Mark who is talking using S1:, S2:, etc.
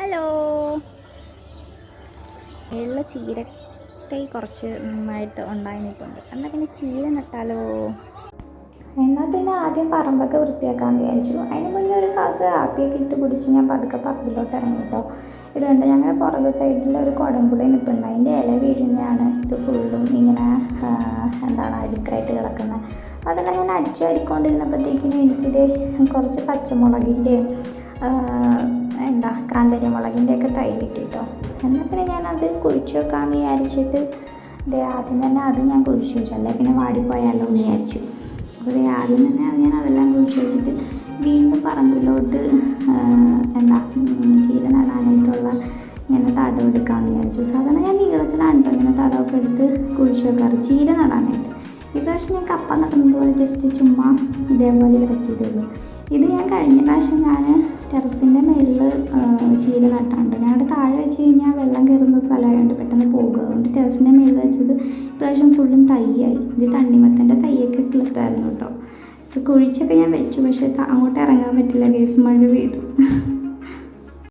S1: Hello. വെള്ള ചീരത്തൈ കുറച്ച് നന്നായിട്ട് ഉണ്ടായി നിൽപ്പുണ്ട്. എന്നാൽ പിന്നെ ചീര നട്ടാലോ? എന്നാൽ പിന്നെ ആദ്യം പറമ്പൊക്കെ വൃത്തിയാക്കാമെന്ന് വിചാരിച്ചു. അതിന് മുന്നേ ഒരു ഗ്ലാസ് കാപ്പിയൊക്കെ ഇട്ട് കുടിച്ച് ഞാൻ പതുക്കെ പറമ്പിലോട്ട് ഇറങ്ങി കേട്ടോ. ഇത് കണ്ട് ഞങ്ങളുടെ പുറകു സൈഡിൽ ഒരു കുടംപുളി നിൽപ്പുണ്ട്. അതിൻ്റെ ഇല വീഴുന്നതാണ് ഇത് ഫുള്ളും ഇങ്ങനെ അഴുക്കായിട്ട് കിടക്കുന്നത്. അതെല്ലാം ഞാൻ അടിച്ചു വാരിക്കൊണ്ടിരുന്നപ്പോഴത്തേക്കിനും എനിക്കിത് കുറച്ച് പച്ചമുളകിൻ്റെയും കാന്താരി മുളകിൻ്റെയൊക്കെ തൈ കിട്ടി കേട്ടോ. എന്നാൽ പിന്നെ ഞാനത് കുഴിച്ച് വെക്കാമെന്ന് വിചാരിച്ചിട്ട് ആദ്യം തന്നെ അത് ഞാൻ കുഴിച്ച് വെച്ചു. അല്ലെ പിന്നെ വാടിപ്പോയാലോ എന്ന് വിചാരിച്ചു. അപ്പോൾ ആദ്യം തന്നെ ഞാൻ അതെല്ലാം കുഴിച്ച് വെച്ചിട്ട് വീണ്ടും പറമ്പിലോട്ട് ചീര നടാനായിട്ടുള്ള ഇങ്ങനെ തടം എടുക്കാമെന്ന് വിചാരിച്ചു. സാധാരണ ഞാൻ നീളത്തിലാണ് കേട്ടോ ഇങ്ങനെ തടമൊക്കെ എടുത്ത് കുഴിച്ച് വെക്കാറ് ചീര നടാനായിട്ട്. ഇപ്രാവശ്യം ഞാൻ കപ്പ നടുന്നത് പോലെ ജസ്റ്റ് ചുമ്മാ ഇതേപോലെ ഇറക്കിയതുള്ളൂ. ഇത് ഞാൻ കഴിഞ്ഞ പ്രാവശ്യം ഞാൻ ടെറസിൻ്റെ മുകളിൽ ചീര നട്ടാണ്ട്. ഞങ്ങളുടെ താഴെ വെച്ച് കഴിഞ്ഞാൽ വെള്ളം കയറുന്ന സ്ഥലമായതുകൊണ്ട് പെട്ടെന്ന് പോകുക. അതുകൊണ്ട് ടെറസിൻ്റെ മുകളിൽ വെച്ചത് ഇപ്രാവശ്യം ഫുള്ളും തൈയായി. ഇത് തണ്ണിമത്തൻ്റെ തൈയൊക്കെ കിളുത്തായിരുന്നു കേട്ടോ. ഇത് കുഴിച്ചൊക്കെ ഞാൻ വെച്ചു, പക്ഷേ അങ്ങോട്ട് ഇറങ്ങാൻ പറ്റില്ല, കേസ് മഴ പെയ്തു.